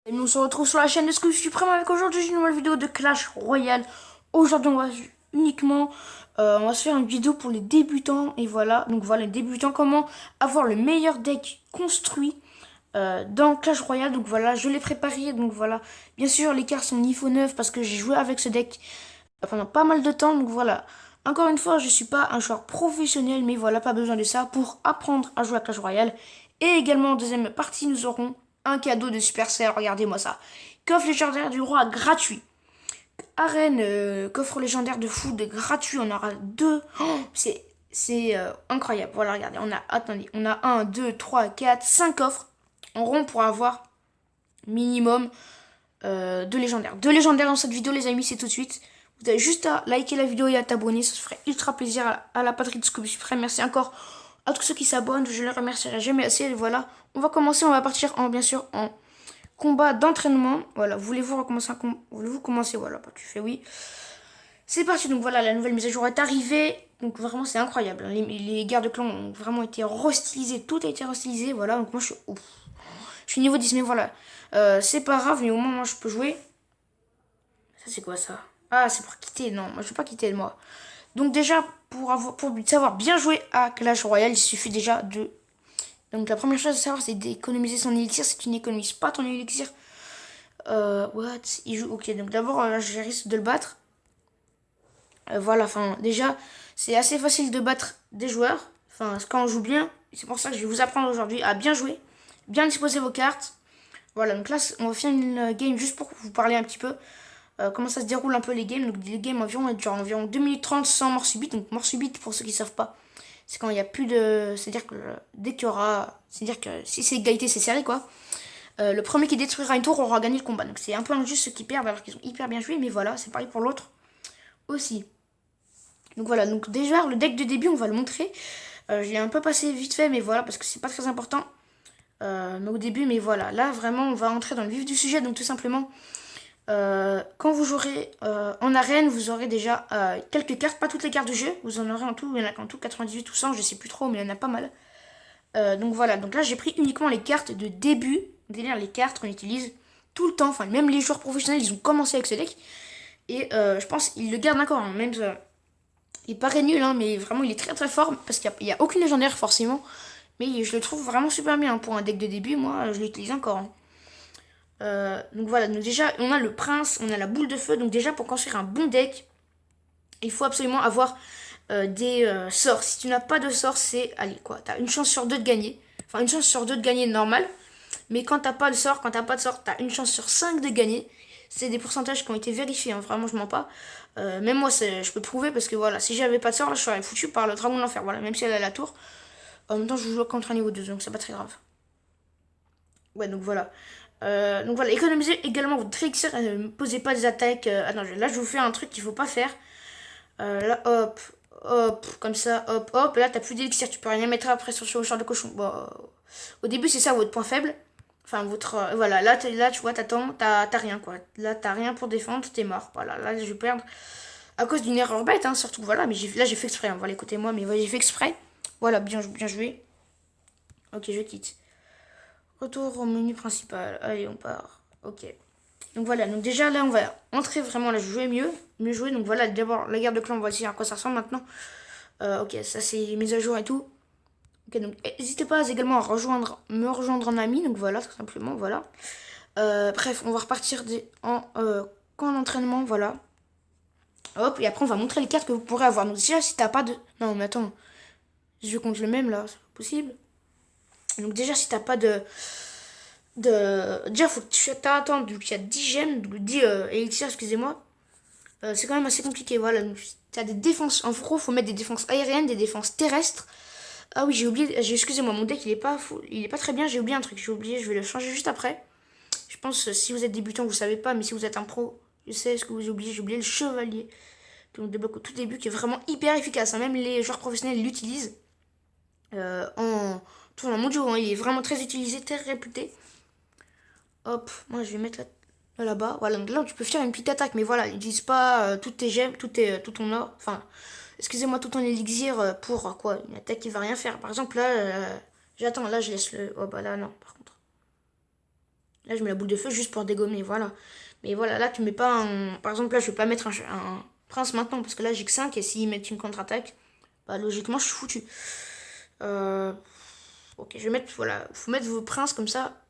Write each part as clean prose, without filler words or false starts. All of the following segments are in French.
Et nous on se retrouve sur la chaîne de Scooby Suprême avec aujourd'hui une nouvelle vidéo de Clash Royale. Aujourd'hui on va uniquement on va se faire une vidéo pour les débutants. Et voilà, donc voilà les débutants, comment avoir le meilleur deck construit dans Clash Royale. Donc voilà, je l'ai préparé. Donc voilà, bien sûr les cartes sont niveau 9 parce que j'ai joué avec ce deck pendant pas mal de temps. Donc voilà, encore une fois je suis pas un joueur professionnel, mais voilà, pas besoin de ça pour apprendre à jouer à Clash Royale. Et également en deuxième partie nous aurons un cadeau de Supercell, regardez-moi ça. Coffre légendaire du roi gratuit. Arène, coffre légendaire de foot gratuit, on aura deux. Oh, c'est incroyable. Voilà, regardez, on a, attendez, on a un 2 3 4 5 coffres en rond pour avoir minimum deux légendaires. Deux légendaires dans cette vidéo, les amis, c'est tout de suite. Vous avez juste à liker la vidéo et à t'abonner, ça se ferait ultra plaisir à la patrie de Scooby Suprême. Merci encore à tous ceux qui s'abonnent, je les remercierai jamais assez. Et voilà, on va commencer, on va partir en, bien sûr, en combat d'entraînement. Voilà, voulez-vous recommencer un combat? Voulez-vous commencer? Voilà, bah, tu fais oui. C'est parti, donc voilà, la nouvelle mise à jour est arrivée. Donc vraiment, c'est incroyable. Les guerres de clans ont vraiment été restylisées. Tout a été restylisé. Voilà, donc moi, je suis niveau 10, mais voilà. C'est pas grave, mais au moins, moi, je peux jouer. Ça, c'est quoi ça? Ah, c'est pour quitter. Non, moi, je veux pas quitter, moi. Donc déjà, pour savoir bien jouer à Clash Royale, il suffit déjà de... Donc la première chose à savoir, c'est d'économiser son élixir. Si tu n'économises pas ton élixir, what? Il joue. Ok, donc d'abord, je risque de le battre. Voilà, enfin, déjà, c'est assez facile de battre des joueurs. Enfin, quand on joue bien. C'est pour ça que je vais vous apprendre aujourd'hui à bien jouer, bien disposer vos cartes. Voilà, donc là, on va faire une game juste pour vous parler un petit peu comment ça se déroule un peu les games. Donc les games environ, environ 2 minutes 30 sans mort subite. Donc mort subite, pour ceux qui ne savent pas, c'est quand il n'y a plus de... C'est-à-dire que dès qu'il y aura... C'est-à-dire que si c'est égalité, c'est serré, quoi. Le premier qui détruira une tour aura gagné le combat. Donc c'est un peu injuste ceux qui perdent alors qu'ils ont hyper bien joué. Mais voilà, c'est pareil pour l'autre aussi. Donc voilà, donc déjà le deck de début, on va le montrer. Je l'ai un peu passé vite fait, mais voilà, parce que c'est pas très important. Mais au début, mais voilà, là vraiment on va entrer dans le vif du sujet. Donc tout simplement, quand vous jouerez en arène, vous aurez déjà quelques cartes, pas toutes les cartes du jeu. Vous en aurez en tout, il y en a en tout 98 ou 100, je sais plus trop, mais il y en a pas mal. Donc voilà, donc là j'ai pris uniquement les cartes de début, c'est-à-dire les cartes qu'on utilise tout le temps. Enfin, même les joueurs professionnels, ils ont commencé avec ce deck. Et je pense qu'ils le gardent encore, hein. Même il paraît nul, hein, mais vraiment il est très très fort parce qu'il n'y a, aucune légendaire forcément. Mais je le trouve vraiment super bien, hein. Pour un deck de début, moi je l'utilise encore, hein. Donc voilà, donc déjà on a le prince, on a la boule de feu. Donc déjà pour construire un bon deck, il faut absolument avoir des sorts. Si tu n'as pas de sorts, c'est, allez quoi, t'as une chance sur deux de gagner. Enfin une chance sur deux de gagner normal. Mais quand t'as pas de sort, quand t'as pas de sort, t'as une chance sur 5 de gagner. C'est des pourcentages qui ont été vérifiés, hein, vraiment je mens pas. Même moi je peux prouver parce que voilà, si j'avais pas de sort, là, je serais foutu par le dragon de l'enfer. Voilà, même si elle a la tour. En même temps je joue contre un niveau 2, donc c'est pas très grave. Ouais, donc voilà, économisez également votre élixir, ne posez pas des attaques. Ah non, là je vous fais un truc qu'il faut pas faire. Là, hop, hop, comme ça, hop, hop. Et là, t'as plus d'élixir, tu peux rien mettre après sur le champ de cochon. Bon, au début, c'est ça votre point faible. Enfin, votre. Voilà, là, tu vois, t'attends, t'as rien, quoi. Là, t'as rien pour défendre, t'es mort. Voilà, là, je vais perdre à cause d'une erreur bête, hein, surtout. Voilà, mais là, j'ai fait exprès. Hein, voilà, écoutez-moi, mais j'ai fait exprès. Voilà, bien joué. Ok, je quitte. Retour au menu principal. Allez, on part. Ok. Donc voilà, donc déjà là on va entrer vraiment, là je jouer mieux jouer. Donc voilà, d'abord la guerre de clans, on va essayer à quoi ça ressemble maintenant. Ok, ça c'est les mises à jour et tout. Ok, donc n'hésitez pas également à me rejoindre en ami, donc voilà, tout simplement, voilà. Bref, on va repartir en camp d'entraînement, voilà. Hop, et après on va montrer les cartes que vous pourrez avoir. Donc déjà si t'as pas de... Non mais attends, je compte le même là, c'est pas possible. Donc déjà si t'as pas Déjà faut que tu attends, donc il y a 10 gemmes, 10 élixirs, excusez-moi. C'est quand même assez compliqué, voilà. Tu as des défenses, en gros, faut mettre des défenses aériennes, des défenses terrestres. Ah oui, j'ai oublié, excusez-moi, mon deck il est pas très bien, j'ai oublié un truc, j'ai oublié, je vais le changer juste après. Je pense si vous êtes débutant, vous savez pas, mais si vous êtes un pro, je sais ce que vous oubliez, j'ai oublié le chevalier, que on débloque au tout début, qui est vraiment hyper efficace, hein. Même les joueurs professionnels l'utilisent en tournoi mondiaux, hein. Il est vraiment très utilisé, très réputé. Hop, moi je vais mettre là-bas. Voilà, donc là tu peux faire une petite attaque, mais voilà, ils n'utilisent pas toutes tes gemmes, tout ton or. Enfin, excusez-moi, tout ton élixir pour quoi? Une attaque qui va rien faire. Par exemple, là, j'attends, là je laisse le. Oh bah là, non, par contre. Là, je mets la boule de feu juste pour dégommer, voilà. Mais voilà, là, tu mets pas un... Par exemple, là, je vais pas mettre un prince maintenant, parce que là, j'ai que 5, et s'ils mettent une contre-attaque, bah, logiquement, je suis foutu. Ok, je vais mettre, voilà, faut mettre vos princes comme ça.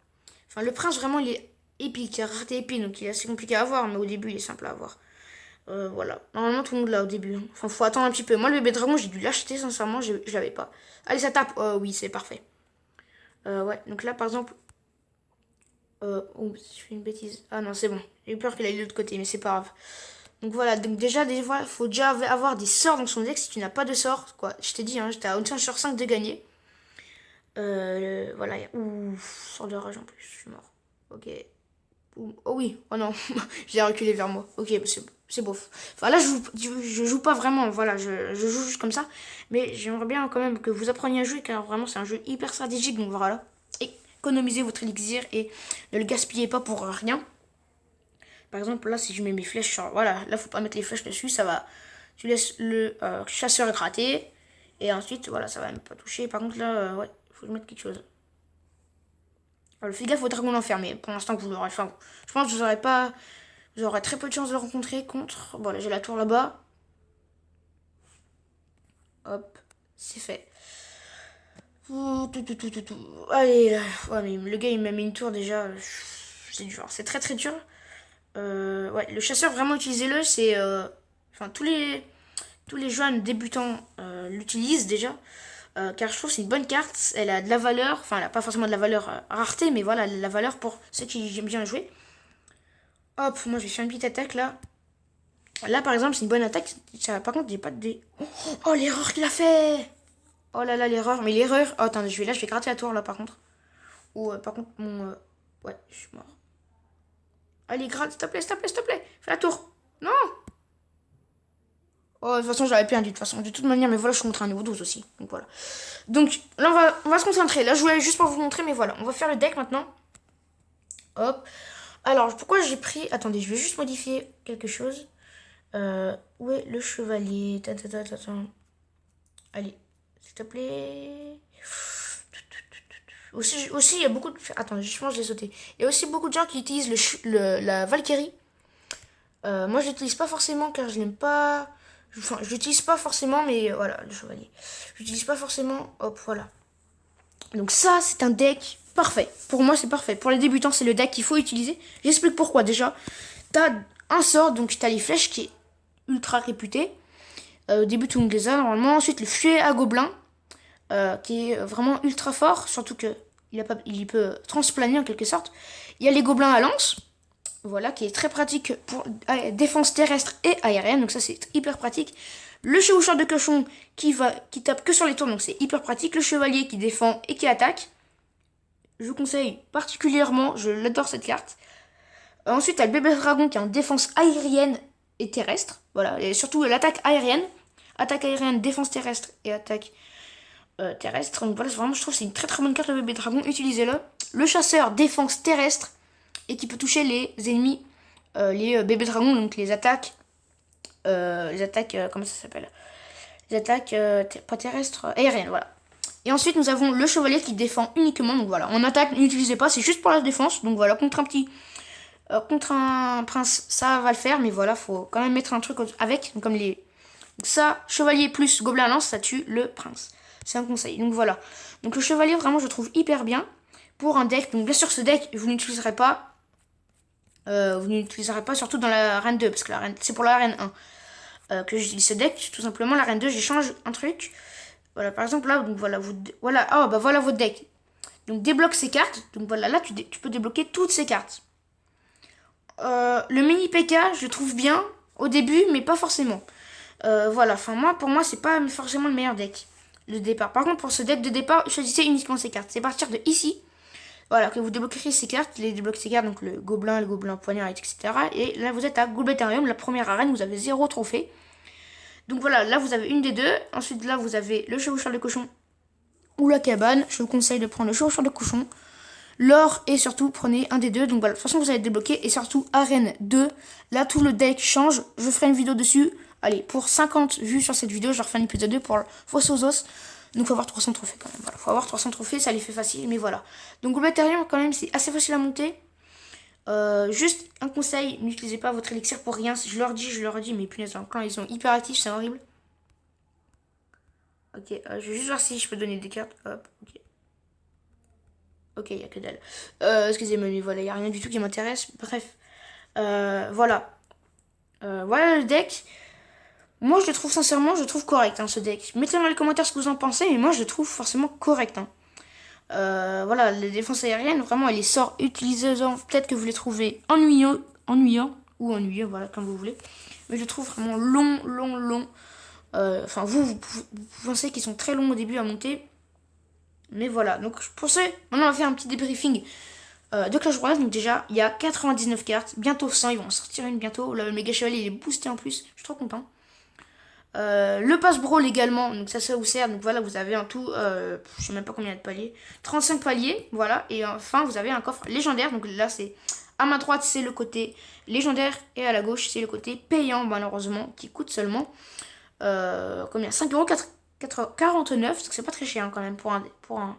Enfin, le prince, vraiment, il est épique, il a rareté épique, donc il est assez compliqué à avoir, mais au début, il est simple à avoir. Voilà. Normalement, tout le monde l'a au début. Enfin, faut attendre un petit peu. Moi, le bébé dragon, j'ai dû l'acheter, sincèrement, je l'avais pas. Allez, ça tape. Oh, oui, c'est parfait. Ouais, donc là, par exemple... oh, je fais une bêtise. Ah non, c'est bon. J'ai eu peur qu'il aille de l'autre côté, mais c'est pas grave. Donc voilà, donc déjà, des fois, il faut déjà avoir des sorts dans son deck. Si tu n'as pas de sorts, quoi, je t'ai dit, hein, j'étais à une chance sur 5 de gagner. Voilà, ouf, sort de rage en plus, je suis mort. Ok. Oh oui, oh non, j'ai reculé vers moi. Ok, c'est beau. Enfin là, je joue pas vraiment, voilà, je joue juste comme ça. Mais j'aimerais bien quand même que vous appreniez à jouer, car vraiment, c'est un jeu hyper stratégique, donc voilà. Économisez votre élixir et ne le gaspillez pas pour rien. Par exemple, là, si je mets mes flèches sur... Voilà, là, faut pas mettre les flèches dessus, ça va... Tu laisses le chasseur gratter, et ensuite, voilà, ça va même pas toucher. Par contre, là, ouais, faut mettre quelque chose. Alors, fais gaffe au dragon enfermé. Pour l'instant, vous l'aurez... Enfin, je pense que vous aurez pas... Vous aurez très peu de chances de le rencontrer contre... Bon, là, j'ai la tour là-bas. Hop, c'est fait. Allez, là. Ouais, mais le gars, il m'a mis une tour, déjà. C'est dur, c'est très très dur. Ouais, le chasseur, vraiment, utilisez-le. C'est... Enfin, tous les jeunes débutants l'utilisent déjà. Car je trouve que c'est une bonne carte. Elle a de la valeur. Enfin, elle n'a pas forcément de la valeur rareté, mais voilà, elle a de la valeur pour ceux qui aiment bien jouer. Hop, moi je vais faire une petite attaque là. Là, par exemple, c'est une bonne attaque. Ça, par contre, j'ai pas de dés. Oh, l'erreur qu'il a fait! Oh là là, l'erreur. Mais l'erreur. Oh, attends, je vais gratter la tour là, par contre. Ou, par contre, mon. Ouais, je suis mort. Allez, gratte, s'il te plaît, s'il te plaît, s'il te plaît. Fais la tour. Non! Oh, de toute façon, j'avais perdu, de toute façon. De toute manière, mais voilà, je suis montré un niveau 12 aussi. Donc voilà. Donc là, on va se concentrer. Là, je voulais juste pour vous montrer, mais voilà. On va faire le deck maintenant. Hop. Alors, pourquoi j'ai pris... Attendez, je vais juste modifier quelque chose. Où est le chevalier? Allez, s'il te plaît. Aussi, il y a beaucoup de... Attends, je pense que je l'ai sauté. Il y a aussi beaucoup de gens qui utilisent la Valkyrie. Moi, je l'utilise pas forcément car je n'aime pas... Enfin, je l'utilise pas forcément, mais voilà, le chevalier. Je l'utilise pas forcément. Hop, voilà. Donc ça, c'est un deck parfait. Pour moi, c'est parfait. Pour les débutants, c'est le deck qu'il faut utiliser. J'explique pourquoi. Déjà, t'as un sort, donc t'as les flèches qui est ultra réputé. Au début, tout le monde les a normalement. Ensuite, le fuet à gobelin, qui est vraiment ultra fort. Surtout que il peut transplaner en quelque sorte. Il y a les gobelins à lance. Voilà, qui est très pratique pour défense terrestre et aérienne. Donc ça, c'est hyper pratique. Le chevaucheur de cochon qui tape que sur les tours. Donc c'est hyper pratique. Le chevalier qui défend et qui attaque. Je vous conseille particulièrement. Je l'adore cette carte. Ensuite, tu as le bébé dragon qui est en défense aérienne et terrestre. Voilà, et surtout l'attaque aérienne. Attaque aérienne, défense terrestre et attaque terrestre. Donc voilà, vraiment, je trouve que c'est une très très bonne carte, le bébé dragon. Utilisez-le. Le chasseur, défense terrestre. Et qui peut toucher les ennemis, les bébés dragons, donc les attaques, comment ça s'appelle? Les attaques, pas terrestres, aériennes, voilà. Et ensuite, nous avons le chevalier qui défend uniquement, donc voilà. En attaque, n'utilisez pas, c'est juste pour la défense, donc voilà, contre un prince, ça va le faire, mais voilà, faut quand même mettre un truc avec, donc comme les... Donc ça, chevalier plus gobelin à lance, ça tue le prince. C'est un conseil, donc voilà. Donc le chevalier, vraiment, je trouve hyper bien pour un deck. Donc bien sûr, ce deck, vous n'utiliserez pas. Vous n'utiliserez pas surtout dans la reine 2, parce que c'est pour la reine 1 que j'utilise ce deck. Tout simplement, la reine 2, j'échange un truc. Voilà, par exemple, là, donc voilà, voilà, oh, bah voilà votre deck. Donc débloque ces cartes. Donc voilà, là, tu peux débloquer toutes ces cartes. Le mini PK, je le trouve bien au début, mais pas forcément. Voilà, enfin, pour moi, c'est pas forcément le meilleur deck de départ. Par contre, pour ce deck de départ, choisissez uniquement ces cartes. C'est partir de ici. Voilà, que vous débloquerez ces cartes, les débloquez ces cartes, donc le gobelin poignard, etc. Et là, vous êtes à Golbeterium, la première arène, vous avez 0 trophée. Donc voilà, là, vous avez une des deux. Ensuite, là, vous avez le chevaucheur de cochon ou la cabane. Je vous conseille de prendre le chevaucheur de cochon, l'or et surtout, prenez un des deux. Donc voilà, de toute façon, vous allez débloquer. Et surtout, arène 2, là, tout le deck change. Je ferai une vidéo dessus. Allez, pour 50 vues sur cette vidéo, je refais un épisode 2 pour Fosse aux os. Donc faut avoir 300 trophées quand même. Voilà, faut avoir 300 trophées, ça les fait facile, mais voilà. Donc Golbeterium quand même, c'est assez facile à monter. Juste un conseil, n'utilisez pas votre élixir pour rien. Je leur dis, mais punaise, dans le clan, ils sont hyper actifs, c'est horrible. Ok, je vais juste voir si je peux donner des cartes. Hop, ok. Ok, il n'y a que dalle. Excusez-moi, mais voilà, il n'y a rien du tout qui m'intéresse. Bref, voilà. Voilà le deck. Moi, je le trouve sincèrement, je le trouve correct, hein, ce deck. Mettez dans les commentaires ce que vous en pensez, mais moi, je le trouve forcément correct. Hein. Voilà, les défenses aériennes, vraiment, et les sorts utilisant, peut-être que vous les trouvez ennuyants, ou ennuyeux, voilà, comme vous voulez. Mais je le trouve vraiment long. Enfin, vous pensez qu'ils sont très longs au début à monter. Mais voilà, donc pour ce, maintenant on va faire un petit débriefing de Clash Royale. Donc déjà, il y a 99 cartes, bientôt 100, ils vont en sortir une bientôt. Le méga chevalier il est boosté en plus, je suis trop content. Le pass brawl également, donc ça vous sert. Donc voilà, vous avez un tout, je sais même pas combien de paliers, 35 paliers, voilà. Et enfin, vous avez un coffre légendaire. Donc là, c'est à ma droite, c'est le côté légendaire, et à la gauche, c'est le côté payant, malheureusement, qui coûte seulement combien, 5,49€, parce que c'est pas très cher hein, quand même pour un,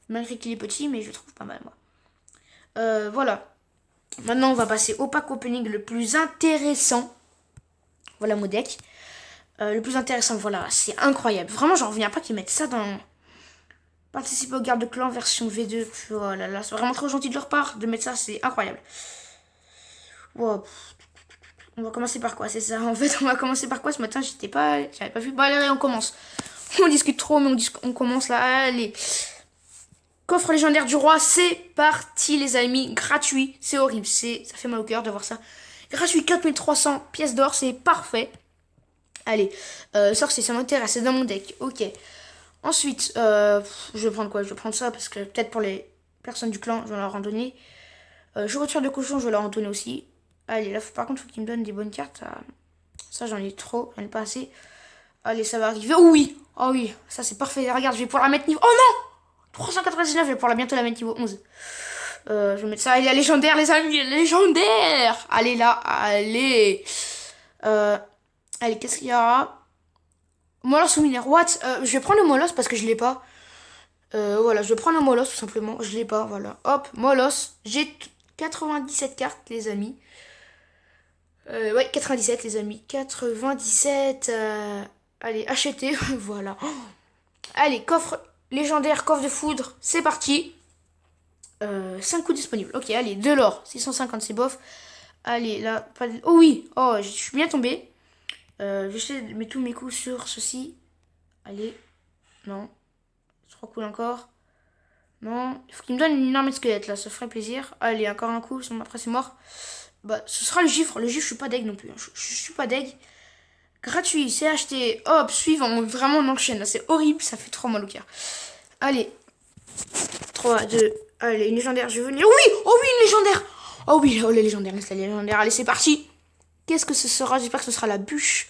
malgré qu'il est petit, mais je trouve pas mal moi. Voilà. Maintenant, on va passer au pack opening le plus intéressant. Voilà mon deck. Le plus intéressant, voilà, c'est incroyable. Vraiment, j'en reviens pas qu'ils mettent ça dans... Participer aux gardes de clan version V2. Oh là là, c'est vraiment trop gentil de leur part de mettre ça, c'est incroyable. Wow. On va commencer par quoi, c'est ça? En fait, on va commencer par quoi ce matin? J'avais pas vu. Bon, allez, on commence. On discute trop, mais on commence là. Allez. Coffre légendaire du roi, c'est parti, les amis. Gratuit, c'est horrible. Ça fait mal au cœur de voir ça. Gratuit, 4300 pièces d'or, c'est parfait. Allez, sorcier, ça m'intéresse, c'est dans mon deck. Ok. Ensuite, je vais prendre quoi? Je vais prendre ça parce que peut-être pour les personnes du clan, je vais leur en donner. Je retire de cochon, je vais leur en donner aussi. Allez, là, par contre, il faut qu'ils me donnent des bonnes cartes. Ça, j'en ai trop, j'en ai pas assez. Allez, ça va arriver. Oh oui! Oh oui, ça c'est parfait. Regarde, je vais pouvoir la mettre niveau... Oh non! 399, je vais pouvoir bientôt la mettre niveau 11. Je vais mettre ça. Il y a légendaire, les amis. Légendaire! Allez, là, allez. Allez, qu'est-ce qu'il y a? Molos ou mineur? What? Je vais prendre le Molos parce que je l'ai pas. Voilà, je vais prendre le Molos tout simplement. Je l'ai pas, voilà. Hop, Molos. J'ai 97 cartes, les amis. Ouais, 97, les amis. 97. Allez, acheter. Voilà. Allez, coffre légendaire, coffre de foudre. C'est parti. 5 coups disponibles. Ok, allez, de l'or. 650, c'est bof. Allez, là, pas de... Oh oui. Oh, je suis bien tombé. Je vais essayer de mettre tous mes coups sur ceci. Allez. Non. 3 coups encore. Non. Il faut qu'il me donne une armée de squelettes là. Ça ferait plaisir. Allez, encore un coup. Sinon après c'est mort. Bah, ce sera le gifre. Le gifre, je suis pas deg non plus. Je suis pas deg. Gratuit. C'est acheté. Hop, suivant. Vraiment, on enchaîne. Là, c'est horrible. Ça fait trop mal au cœur. Allez. 3, 2. Allez, une légendaire. Je vais venir. Oui! Oh oui, une légendaire! Oh oui, oh les légendaires. Laisse la légendaire. Allez, c'est parti. Qu'est-ce que ce sera? J'espère que ce sera la bûche.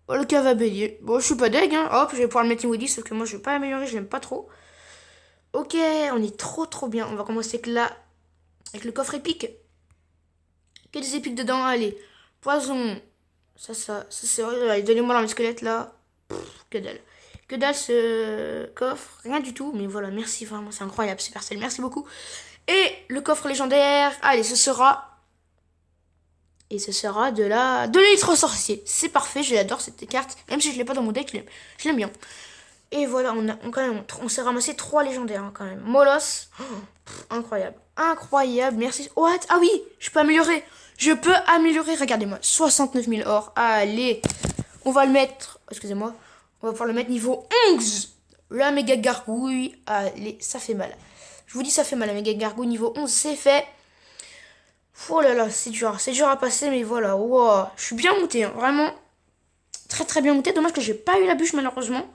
Oh, le cave à bélier. Bon, je suis pas deg, hein. Hop, je vais pouvoir le mettre niveau 10, sauf que moi, je vais pas l'améliorer, je l'aime pas trop. Ok, on est trop bien. On va commencer avec avec le coffre épique. Quels épiques dedans? Allez, poison. Ça c'est horrible. Allez, donnez-moi l'arme squelette, là. Pff, que dalle. Que dalle, ce coffre. Rien du tout, mais voilà, merci, vraiment, c'est incroyable, Supercell. Merci beaucoup. Et le coffre légendaire. Allez, ce sera... Et ce sera de l'élite sorcier. C'est parfait, je l'adore cette carte. Même si je l'ai pas dans mon deck, je l'aime bien. Et voilà, on s'est ramassé 3 légendaires hein, quand même. Molos, incroyable. Incroyable, merci. What? Ah oui, je peux améliorer. Je peux améliorer, regardez-moi. 69 000 or. Allez, on va le mettre, excusez-moi. On va pouvoir le mettre niveau 11. La méga gargouille. Allez, ça fait mal. Je vous dis, ça fait mal, la méga gargouille niveau 11, c'est fait. Oh là là, c'est dur à passer, mais voilà, wow. Je suis bien monté, hein, vraiment, très bien monté. Dommage que j'ai pas eu la bûche, malheureusement.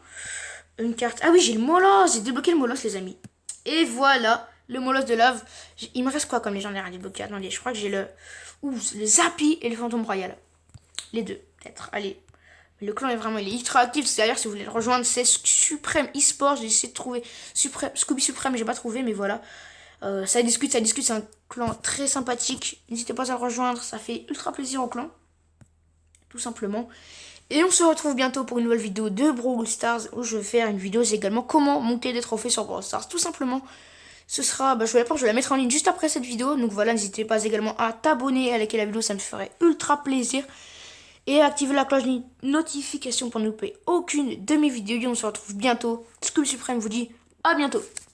Une carte, ah oui, j'ai le Molos, j'ai débloqué le Molos, les amis. Et voilà, le Molos de lave. Il me reste quoi comme légendaire à débloquer? Attendez, je crois que j'ai le Zappy et le Fantôme Royal. Les deux, peut-être, allez. Le clan est vraiment, il est ultra actif. D'ailleurs, si vous voulez le rejoindre, c'est Suprême eSport. J'ai essayé de trouver Scooby Suprême, mais j'ai pas trouvé, mais voilà. Ça discute, c'est un clan très sympathique. N'hésitez pas à le rejoindre, ça fait ultra plaisir au clan. Tout simplement. Et on se retrouve bientôt pour une nouvelle vidéo de Brawl Stars où je vais faire une vidéo également comment monter des trophées sur Brawl Stars. Tout simplement. Ce sera, je vais la mettre en ligne juste après cette vidéo. Donc voilà, n'hésitez pas également à t'abonner, à liker la vidéo, ça me ferait ultra plaisir. Et à activer la cloche de notification pour ne louper aucune de mes vidéos. Et on se retrouve bientôt. Scooby Suprême vous dit à bientôt.